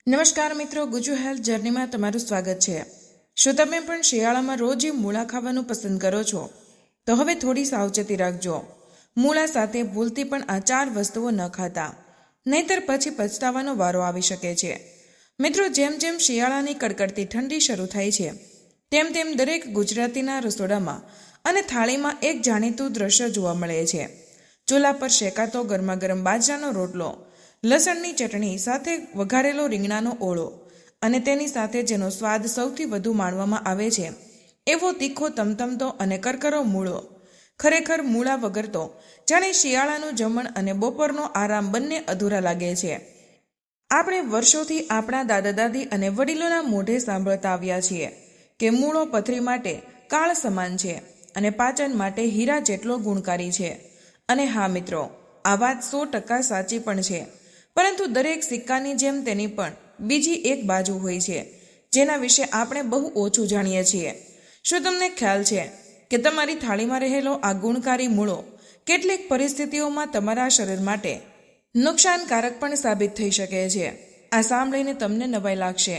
નમસ્કાર મિત્રો, ગુજુ હેલ્થ જર્નીમાં તમારું સ્વાગત છે। શું તમે પણ શિયાળામાં રોજ મૂળા ખાવાનું પસંદ કરો છો? તો હવે થોડી સાવચેતી રાખજો। મૂળા સાથે ભૂલથી પણ આ 4 વસ્તુઓ ન ખાતા, નહીતર પછી પછતાવાનો વારો આવી શકે છે। મિત્રો, જેમ જેમ શિયાળાની કડકડતી ઠંડી શરૂ થાય છે, તેમ તેમ દરેક ગુજરાતીના રસોડામાં અને થાળીમાં એક જાણીતું દ્રશ્ય જોવા મળે છે। ચૂલા પર શેકાતો ગરમા ગરમ બાજરાનો રોટલો, લસણની ચટણી સાથે વઘારેલો રીંગણાનો ઓળો અને તેની સાથે જેનો સ્વાદ સૌથી વધુ માણવામાં આવે છે એવો તીખો તમતમતો અને કરકરો મૂળો। ખરેખર મૂળા વગર તો જાણે શિયાળાનું જમણ અને બપોરનો આરામ બંને અધૂરા લાગે છે। આપણે વર્ષોથી આપણા દાદા દાદી અને વડીલોના મોઢે સાંભળતા આવ્યા છીએ કે મૂળો પથરી માટે કાળ સમાન છે અને પાચન માટે હીરા જેટલો ગુણકારી છે। અને હા મિત્રો, આ વાત 100% સાચી પણ છે, પરંતુ દરેક સિક્કાની જેમ તેની પણ બીજી એક બાજુ હોય છે, જેના વિશે આપણે બહુ ઓછું જાણીએ છીએ। શું તમને ખ્યાલ છે કે તમારી થાળીમાં રહેલો આ ગુણકારી મૂળો કેટલીક પરિસ્થિતિઓમાં તમારા શરીર માટે નુકસાનકારક પણ સાબિત થઈ શકે છે? આ સાંભળીને તમને નવાઈ લાગશે,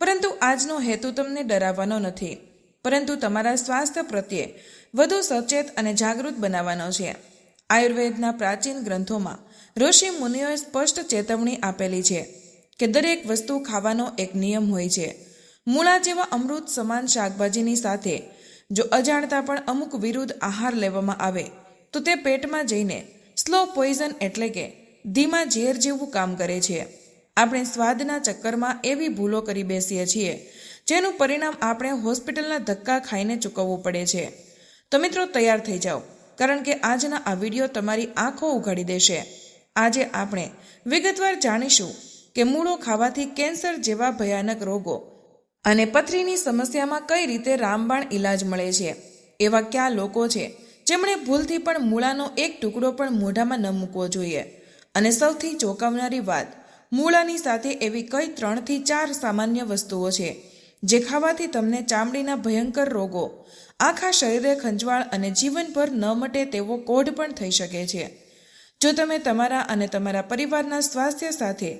પરંતુ આજનો હેતુ તમને ડરાવવાનો નથી, પરંતુ તમારા સ્વાસ્થ્ય પ્રત્યે વધુ સચેત અને જાગૃત બનાવવાનો છે। આયુર્વેદના પ્રાચીન ગ્રંથોમાં ઋષિ મુનિઓએ સ્પષ્ટ ચેતવણી આપેલી છે કે દરેક વસ્તુ ખાવાનો એક નિયમ હોય છે। મૂળા જેવા અમૃત સમાન શાકભાજીની સાથે જો અજાણતા પણ અમુક વિરુદ્ધ આહાર લેવામાં આવે તો તે પેટમાં જઈને સ્લો પોઈઝન એટલે કે ધીમા ઝેર જેવું કામ કરે છે। આપણે સ્વાદના ચક્કરમાં એવી ભૂલો કરી બેસીએ છીએ જેનું પરિણામ આપણે હોસ્પિટલના ધક્કા ખાઈને ચૂકવવું પડે છે। તો મિત્રો, તૈયાર થઈ જાઓ, કારણ કે આજના આ વિડીયો તમારી આંખો ઉઘાડી દેશે। આજે આપણે વિગતવાર જાણીશું કે મૂળો ખાવાથી કેન્સર જેવા ભયાનક રોગો અને પથરીની સમસ્યામાં કઈ રીતે રામબાણ ઈલાજ મળે છે। એવા કયા લોકો છે જેમણે ભૂલથી પણ મૂળાનો એક ટુકડો પણ મોઢામાં ન મૂકવો જોઈએ? અને સૌથી ચોંકાવનારી વાત, મૂળાની સાથે એવી કઈ 3 થી 4 સામાન્ય વસ્તુઓ છે જે ખાવાથી તમને ચામડીના ભયંકર રોગો, આખા શરીરે ખંજવાળ અને જીવનભર ન મટે તેવો કોઢ પણ થઈ શકે છે। જો તમે તમારા અને તમારા પરિવારના સ્વાસ્થ્ય સાથે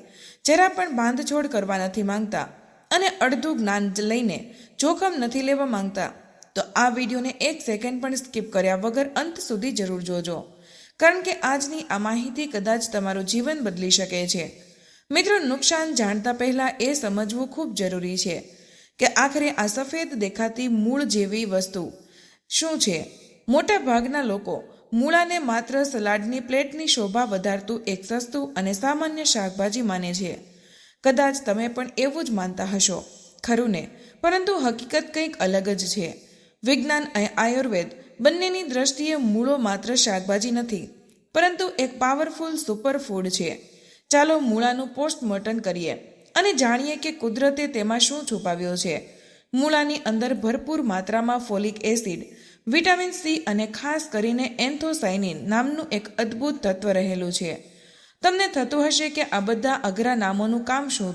જરા પણ બાંધછોડ કરવા નથી માંગતા અને અડધું જ્ઞાન લઈને જોખમ નથી લેવા માંગતા, તો આ વિડીયોને 1 સેકન્ડ પણ સ્કીપ કર્યા વગર અંત સુધી જરૂર જોજો, કારણ કે આજની આ માહિતી કદાચ તમારું જીવન બદલી શકે છે। મિત્રો, નુકસાન જાણતા પહેલા એ સમજવું ખૂબ જરૂરી છે કે આખરે આ સફેદ દેખાતી મૂળ જેવી વસ્તુ શું છે? મોટા ભાગના લોકો મૂળાને માત્ર સલાડની પ્લેટની શોભા વધારતું એક સસ્તું અને સામાન્ય શાકભાજી માને છે। કદાચ તમે પણ એવું જ માનતા હશો, ખરું ને? પરંતુ હકીકત કંઈક અલગ જ છે। વિજ્ઞાન અને આયુર્વેદ બંનેની દ્રષ્ટિએ મૂળો માત્ર શાકભાજી નથી, પરંતુ એક પાવરફુલ સુપરફૂડ છે। ચાલો મૂળાનું પોસ્ટમોર્ટમ કરીએ અને જાણીએ કે કુદરતે તેમાં શું છુપાવ્યો છે। મૂળાની અંદર ભરપૂર માત્રામાં ફોલિક એસિડ, વિટામિન સી અને ખાસ કરીને એન્થોસાયનિન નામનું એક અદ્ભુત તત્વ રહેલું છે। તમને થતું હશે કે આ બધા અઘરા નામોનું કામ શું?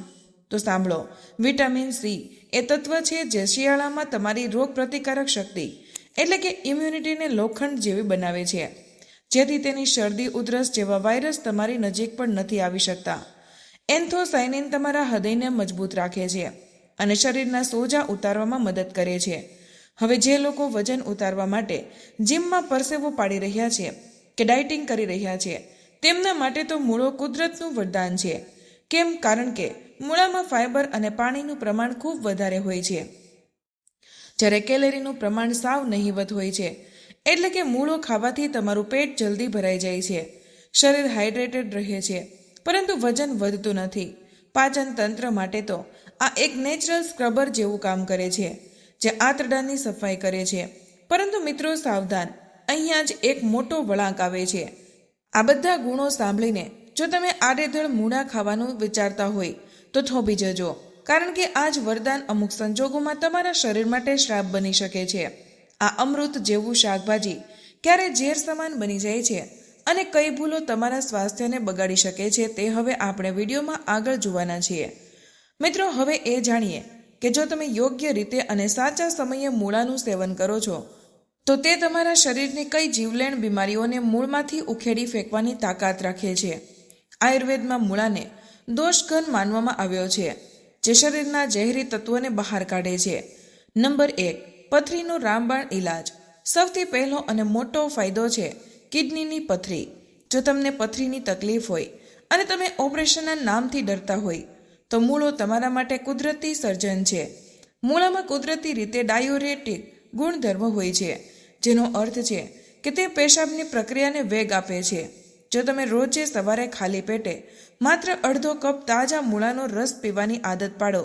તો સાંભળો, વિટામિન સી એ તત્વ છે જે શિયાળામાં તમારી રોગ પ્રતિકારક શક્તિ એટલે કે ઇમ્યુનિટીને લોખંડ જેવી બનાવે છે, જેથી તેની શરદી, ઉધરસ જેવા વાયરસ તમારી નજીક પણ નથી આવી શકતા। એન્થોસાયનિન તમારા હૃદયને મજબૂત રાખે છે અને શરીરના સોજા ઉતારવામાં મદદ કરે છે। હવે જે લોકો વજન ઉતારવા માટે જીમમાં પરસેવો પાડી રહ્યા છે કે ડાયટિંગ કરી રહ્યા છે, તેમના માટે તો મૂળો કુદરતનું વરદાન છે। કેમ? કારણ કે મૂળામાં ફાઇબર અને પાણીનું પ્રમાણ ખૂબ વધારે હોય છે, જ્યારે કેલરીનું પ્રમાણ સાવ નહિવત હોય છે। એટલે કે મૂળો ખાવાથી તમારું પેટ જલ્દી ભરાઈ જાય છે, શરીર હાઇડ્રેટેડ રહે છે, પરંતુ વજન વધતું નથી। પાચન તંત્ર માટે તો આ એક નેચરલ સ્ક્રબર જેવું કામ કરે છે, જે આંતરડાની સફાઈ કરે છે। પરંતુ મિત્રો, સાવધાન, અહીંયા જ એક મોટો વળાંક આવે છે। આ બધા ગુણો સાંભળીને જો તમે આડેધડ મૂળા ખાવાનું વિચારતા હોય તો થોભી જજો, કારણ કે આ જ વરદાન અમુક સંજોગોમાં તમારા શરીર માટે શ્રાપ બની શકે છે। આ અમૃત જેવું શાકભાજી ક્યારે ઝેર સમાન બની જાય છે અને કઈ ભૂલો તમારા સ્વાસ્થ્યને બગાડી શકે છે તે હવે આપણે વિડીયોમાં આગળ જોવાના છીએ। મિત્રો, હવે એ જાણીએ કે જો તમે યોગ્ય રીતે અને સાચા સમયે મૂળાનું સેવન કરો છો તો તે તમારા શરીરની કઈ જીવલેણ બીમારીઓને મૂળમાંથી ઉખેડી ફેંકવાની તાકાત રાખે છે। આયુર્વેદમાં મૂળાને દોષઘન માનવામાં આવ્યો છે, જે શરીરના ઝેરી તત્વોને બહાર કાઢે છે. નંબર 1, પથરીનો રામબાણ ઇલાજ. સૌથી પહેલો અને મોટો ફાયદો છે કિડનીની પથરી. જો તમને પથરીની તકલીફ હોય અને તમે ઓપરેશનના નામથી ડરતા હોય તો મૂળો તમારા માટે કુદરતી સર્જન છે. મૂળામાં કુદરતી રીતે ડાયુરેટિક ગુણધર્મ હોય છે, જેનો અર્થ છે કે તે પેશાબની પ્રક્રિયાને વેગ આપે છે. જો તમે રોજે સવારે ખાલી પેટે માત્ર અડધો કપ તાજા મૂળાનો રસ પીવાની આદત પાડો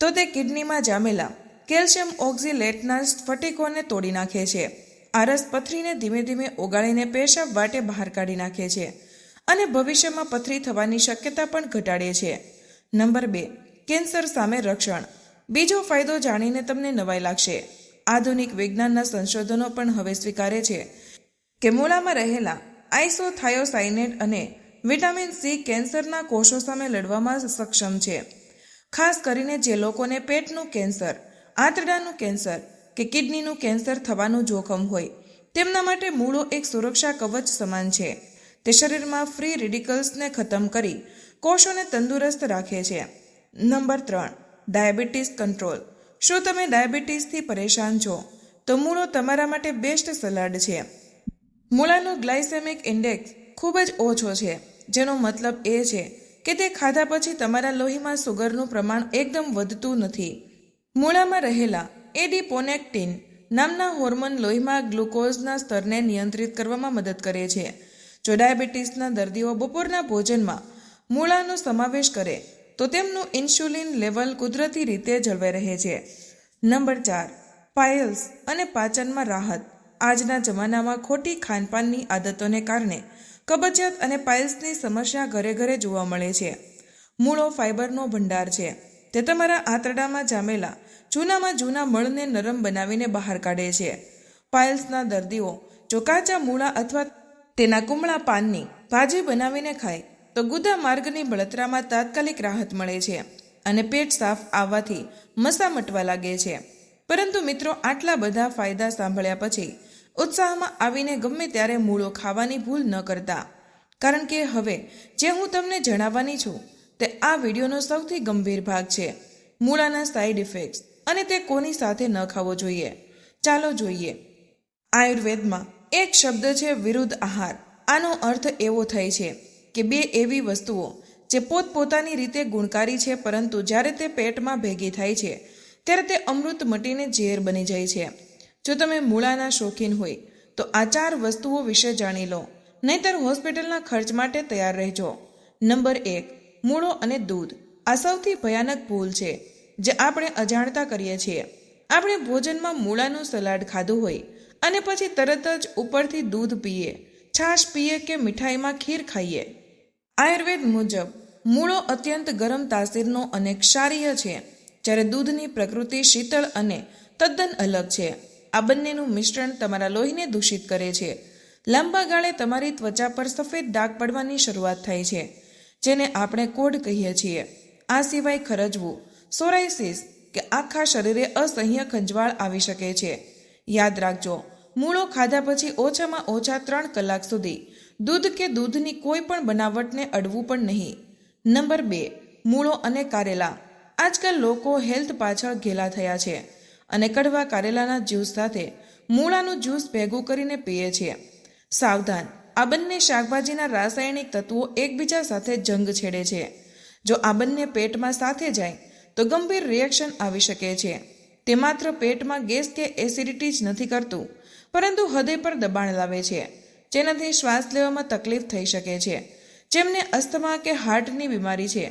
તો તે કિડનીમાં જામેલા કેલ્શિયમ ઓક્ઝિલેટના સ્ફટિકોને તોડી નાખે છે. આ રસ પથરીને ધીમે ધીમે ઓગાળીને પેશાબ વાટે બહાર કાઢી નાખે છે અને ભવિષ્યમાં પથરી થવાની શક્યતા પણ ઘટાડે છે. નંબર 2, કેન્સર સામે રક્ષણ. બીજો ફાયદો જાણીને તમને નવાઈ લાગશે. આધુનિક વિજ્ઞાનના સંશોધનો પણ હવે સ્વીકારે છે કે મૂળામાં રહેલા આઇસોથાયોસાઇનેટ અને વિટામિન સી કેન્સરના કોષો સામે લડવામાં સક્ષમ છે. ખાસ કરીને જે લોકોને પેટનું કેન્સર, આંતરડાનું કેન્સર કે કિડનીનું કેન્સર થવાનું જોખમ હોય તેમના માટે મૂળો એક સુરક્ષા કવચ સમાન છે. તે શરીરમાં ફ્રી રેડિકલ્સને ખતમ કરી કોષોને તંદુરસ્ત રાખે છે. Number 3, diabetes control. શું તમે ડાયાબિટીસથી પરેશાન છો તો મૂળો તમારા માટે બેસ્ટ સલાડ છે. મૂળાનો ગ્લાયસેમિક ઇન્ડેક્સ ખૂબ જ ઓછો છે, જેનો મતલબ એ છે કે તે ખાધા પછી તમારા લોહીમાં સુગરનું પ્રમાણ એકદમ વધતું નથી. મૂળામાં રહેલા એડિપોનેક્ટિન નામના હોર્મોન લોહીમાં ગ્લુકોઝના સ્તરને નિયંત્રિત કરવામાં મદદ કરે છે. જો ડાયાબિટીસના દર્દીઓ બપોરના ભોજનમાં મૂળાનો સમાવેશ કરે તો તેમનું ઇન્સ્યુલિન લેવલ કુદરતી રીતે જળવાઈ રહે છે. નંબર 4, પાયલ્સ અને પાચનમાં રાહત. આજના જમાનામાં ખોટી ખાનપાનની આદતોને કારણે કબજિયાત અને પાયલ્સની સમસ્યા ઘરે ઘરે જોવા મળે છે. મૂળો ફાઇબરનો ભંડાર છે. તે તમારા આંતરડામાં જામેલા જૂનામાં જૂના મળને નરમ બનાવીને બહાર કાઢે છે. પાયલ્સના દર્દીઓ જો કાચા મૂળા અથવા તેના કુમળા પાનની ભાજી બનાવીને ખાય તો ગુદા માર્ગની બળતરામાં તાત્કાલિક રાહત મળે છે અને પેટ સાફ આવવાથી મસા મટવા લાગે છે. પરંતુ મિત્રો, આટલા બધા ફાયદા સાંભળ્યા પછી ઉત્સાહમાં આવીને ગમે ત્યારે મૂળો ખાવાની ભૂલ ન કરતા, કારણ કે હવે જે હું તમને જણાવવાની છું તે આ વિડીયોનો સૌથી ગંભીર ભાગ છે. મૂળાના સાઇડ ઇફેક્ટ્સ અને તે કોની સાથે ન ખાવો જોઈએ. ચાલો જોઈએ. આયુર્વેદમાં એક શબ્દ છે વિરુદ્ધ આહાર. આનો અર્થ એવો થાય છે કે બે એવી વસ્તુઓ જે પોતપોતાની રીતે ગુણકારી છે, પરંતુ જ્યારે તે પેટમાં ભેગી થાય છે ત્યારે તે અમૃત મટીને ઝેર બની જાય છે. જો તમે મૂળાના શોખીન હોય તો આ 4 વસ્તુઓ વિશે જાણી લો, નહીંતર હોસ્પિટલના ખર્ચ માટે તૈયાર રહેજો. નંબર 1, મૂળો અને દૂધ. આ સૌથી ભયાનક ભૂલ છે જે આપણે અજાણતા કરીએ છીએ. આપણે ભોજનમાં મૂળાનું સલાડ ખાધું હોય અને પછી તરત જ ઉપરથી દૂધ પીએ, છાશ પીએ કે મીઠાઈમાં ખીર ખાઈએ. આયુર્વેદ મુજબ મૂળો અત્યંત ગરમ તાસીરનો અને ક્ષારીય છે, જ્યારે દૂધની પ્રકૃતિ શીતળ અને તદ્દન અલગ છે. આ બંનેનું મિશ્રણ તમારા લોહીને દૂષિત કરે છે. લાંબા ગાળે તમારી ત્વચા પર સફેદ ડાઘ પડવાની શરૂઆત થાય છે, જેને આપણે કોઢ કહીએ છીએ. આ સિવાય ખરજવું, સોરાયસિસ કે આખા શરીરે અસહ્ય ખંજવાળ આવી શકે છે. યાદ રાખજો, મૂળો ખાધા પછી ઓછામાં ઓછા 3 કલાક સુધી દૂધ કે દૂધની કોઈ પણ બનાવટને અડવું પણ નહીં. નંબર 2, મૂળો અને કારેલા. આજકાલ લોકો હેલ્થ પાછળ ઘેલા થયા છે અને કડવા કારેલાના જ્યુસ સાથે મૂળાનું જ્યુસ ભેગું કરીને પીએ છે. સાવધાન, આ બંને શાકભાજીના રાસાયણિક તત્વો એકબીજા સાથે જંગ છેડે છે. જો આ બંને પેટમાં સાથે જાય તો ગંભીર રિએક્શન આવી શકે છે. તે માત્ર પેટમાં ગેસ કે એસિડિટી જ નથી કરતું, પરંતુ હૃદય પર દબાણ લાવે છે, જેનાથી શ્વાસ લેવામાં તકલીફ થઈ શકે છે. જેમને અસ્થમા કે હાર્ટની બીમારી છે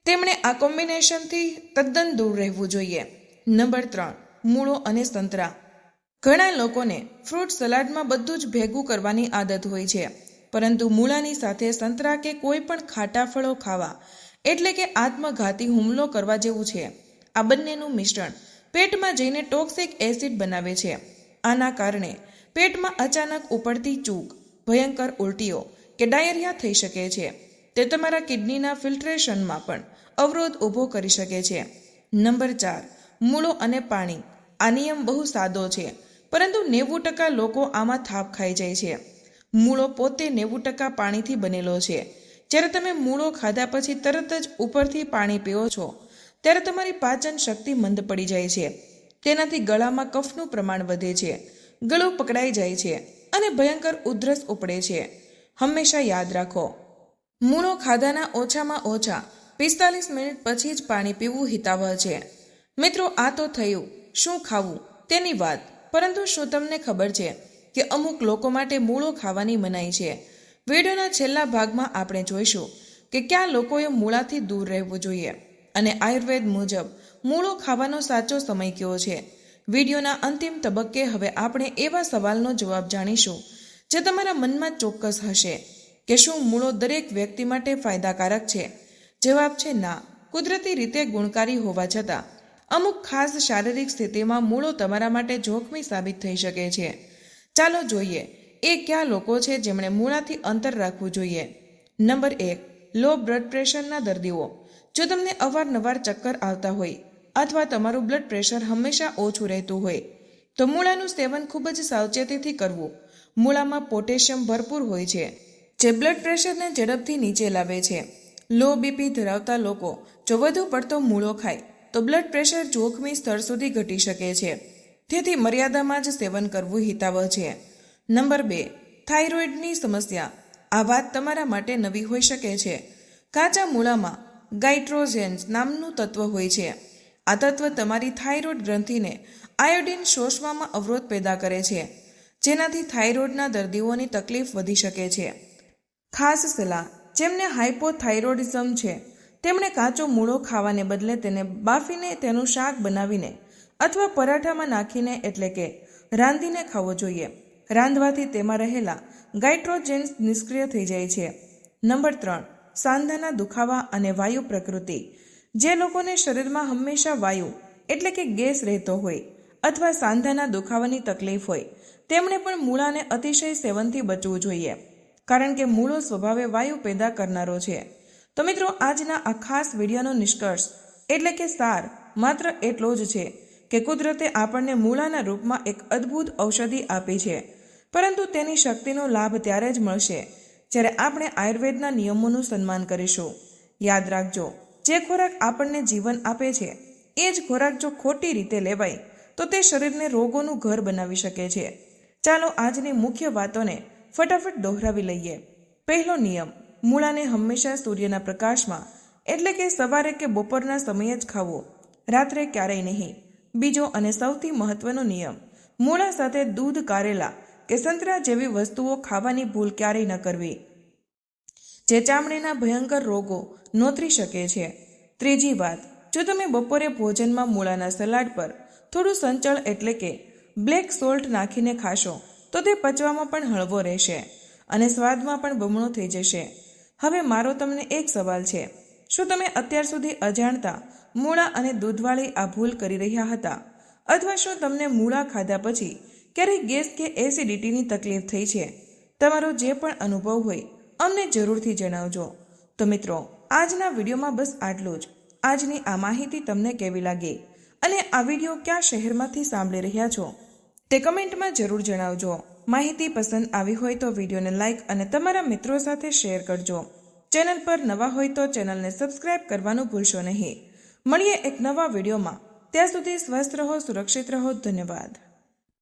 તેમણે આ કોમ્બિનેશનથી તદ્દન દૂર રહેવું જોઈએ. નંબર 3, મૂળો અને સંતરા. ઘણા લોકોને ફ્રૂટ સલાડમાં બધું જ ભેગું કરવાની આદત હોય છે, પરંતુ મૂળાની સાથે સંતરા કે કોઈ પણ ખાટા ફળો ખાવા એટલે કે આત્મઘાતી હુમલો કરવા જેવું છે. આ બંનેનું મિશ્રણ પેટમાં જઈને ટોક્સિક એસિડ બનાવે છે. આના કારણે પેટમાં અચાનક ઉપડતી ચૂક, ભયંકર ઉલટીઓ કે ડાયરિયા થઈ શકે છે. તે તમારા કિડનીના ફિલ્ટ્રેશનમાં પણ અવરોધ ઊભો કરી શકે છે. નંબર 4, મૂળો અને પાણી. આ નિયમ બહુ સાદો છે, પરંતુ 90% લોકો આમાં થાપ ખાઈ જાય છે. મૂળો પોતે 90% પાણીથી બનેલો છે, જ્યારે તમે મૂળો ખાધા પછી તરત જ ઉપરથી પાણી પીઓ છો ત્યારે તમારી પાચન શક્તિ મંદ પડી જાય છે. તેનાથી ગળામાં કફનું પ્રમાણ વધે છે, ગળું પકડાઈ જાય છે અને ભયંકર ઉધરસ ઉપડે છે. હંમેશા યાદ રાખો, મૂળો ખાધાના ઓછામાં ઓછા 45 મિનિટ પછી જ પાણી પીવું હિતાવહ છે. મિત્રો, આ તો થયું શું ખાવું તેની વાત, પરંતુ શું તમને ખબર છે કે અમુક લોકો માટે મૂળો ખાવાની મનાઈ છે? વિડીયોના છેલ્લા ભાગમાં આપણે જોઈશું કે કયા લોકોએ મૂળાથી દૂર રહેવું જોઈએ અને આયુર્વેદ મુજબ મૂળો ખાવાનો સાચો સમય કયો છે. વિડીયોના અંતિમ તબક્કે હવે આપણે એવા સવાલનો જવાબ જાણીશું જે તમારા મનમાં ચોક્કસ હશે કે શું મૂળો દરેક વ્યક્તિ માટે ફાયદાકારક છે? જવાબ છે ના. કુદરતી રીતે ગુણકારી હોવા છતાં અમુક ખાસ શારીરિક સ્થિતિમાં મૂળો તમારા માટે જોખમી સાબિત થઈ શકે છે. ચાલો જોઈએ એ કયા લોકો છે જેમણે મૂળાથી અંતર રાખવું જોઈએ. નંબર 1, લો બ્લડ પ્રેશરના દર્દીઓ. જો તમને અવારનવાર ચક્કર આવતા હોય અથવા તમારું બ્લડ પ્રેશર હંમેશા ઓછું રહેતું હોય તો મૂળાનું સેવન ખૂબ જ સાવચેતીથી કરવું. મૂળામાં પોટેશિયમ ભરપૂર હોય છે જે બ્લડ પ્રેશરને ઝડપથી નીચે લાવે છે. લો બીપી ધરાવતા લોકો જો વધુ પડતો મૂળો ખાય તો બ્લડ પ્રેશર જોખમી સ્તર સુધી ઘટી શકે છે. તેથી મર્યાદામાં જ સેવન કરવું હિતાવહ છે. નંબર 2, થાઇરોઇડની સમસ્યા. આ વાત તમારા માટે નવી હોઈ શકે છે. કાચા મૂળામાં ગાઇટ્રોજેન્સ નામનું તત્વ હોય છે. આ તત્વ તમારી થાઇરોઇડ ગ્રંથિને આયોડિન શોષવામાં અવરોધ પેદા કરે છે, જેનાથી થાઇરોઇડના દર્દીઓની તકલીફ વધી શકે છે. ખાસ સલાહ: જેમને હાઇપોથાઇરોડિઝમ છે તેમણે કાચો મૂળો ખાવાને બદલે તેને બાફીને, તેનું શાક બનાવીને અથવા પરાઠામાં નાખીને એટલે કે રાંધીને ખાવો જોઈએ. રાંધવાથી તેમાં રહેલા ગાઇટ્રોજેન્સ નિષ્ક્રિય થઈ જાય છે. નંબર 3, સાંધાના દુખાવા અને વાયુ પ્રકૃતિ. જે લોકોને શરીરમાં હંમેશા વાયુ એટલે કે ગેસ રહેતો હોય અથવા સાંધાના દુખાવાની તકલીફ હોય તેમણે પણ મૂળાને અતિશય સેવનથી બચવું જોઈએ, કારણ કે મૂળો સ્વભાવે વાયુ પેદા કરનારો છે. તો મિત્રો, આજના આ ખાસ વિડીયોનો નિષ્કર્ષ એટલે કે સાર માત્ર એટલો જ છે કે કુદરતે આપણને મૂળાના રૂપમાં એક અદ્ભુત ઔષધિ આપી છે, પરંતુ તેની શક્તિનો લાભ ત્યારે જ મળશે જ્યારે આપણે આયુર્વેદના નિયમોનું સન્માન કરીશું. યાદ રાખજો, જે ખોરાક આપણને જીવન આપે છે એ જ ખોરાક જો ખોટી રીતે લેવાય તો તે શરીરને રોગોનું ઘર બનાવી શકે છે. ચાલો આજની મુખ્ય વાતોને ફટાફટ દોહરાવી લઈએ. પહેલો નિયમ: મૂળાને હંમેશા સૂર્યના પ્રકાશમાં એટલે કે સવારે કે બપોરના સમયે જ ખાવું, રાત્રે ક્યારેય નહીં. બીજો અને સૌથી મહત્વનો નિયમ: મૂળા સાથે દૂધ, કારેલા કે સંતરા જેવી વસ્તુઓ ખાવાની ભૂલ ક્યારેય ન કરવી, જે ચામડીના ભયંકર રોગો નોતરી શકે છે. ત્રીજી વાત: જો તમે બપોરે ભોજનમાં મૂળાના સલાડ પર થોડું સંચળ એટલે કે બ્લેક સોલ્ટ નાખીને ખાશો તો તે પચવામાં પણ હળવો રહેશે અને સ્વાદમાં પણ બમણો થઈ જશે. હવે મારો તમને એક સવાલ છે: શું તમે અત્યાર સુધી અજાણતા મૂળા અને દૂધવાળી આ ભૂલ કરી રહ્યા હતા? અથવા શું તમને મૂળા ખાધા પછી ક્યારેય ગેસ કે એસિડિટીની તકલીફ થઈ છે? તમારો જે પણ અનુભવ હોય અમને જરૂરથી જણાવજો. તો મિત્રો, આજના વિડીયોમાં બસ આટલું જ. આજની આ માહિતી તમને કેવી લાગી અને આ વિડીયો કયા શહેરમાંથી સાંભળી રહ્યા છો તે કમેન્ટમાં જરૂર જણાવજો. માહિતી પસંદ આવી હોય તો વિડીયોને લાઇક અને તમારા મિત્રો સાથે શેર કરજો. ચેનલ પર નવા હોય તો ચેનલને સબસ્ક્રાઇબ કરવાનું ભૂલશો નહીં. મળીએ એક નવા વિડીયોમાં. ત્યાં સુધી સ્વસ્થ રહો, સુરક્ષિત રહો. ધન્યવાદ.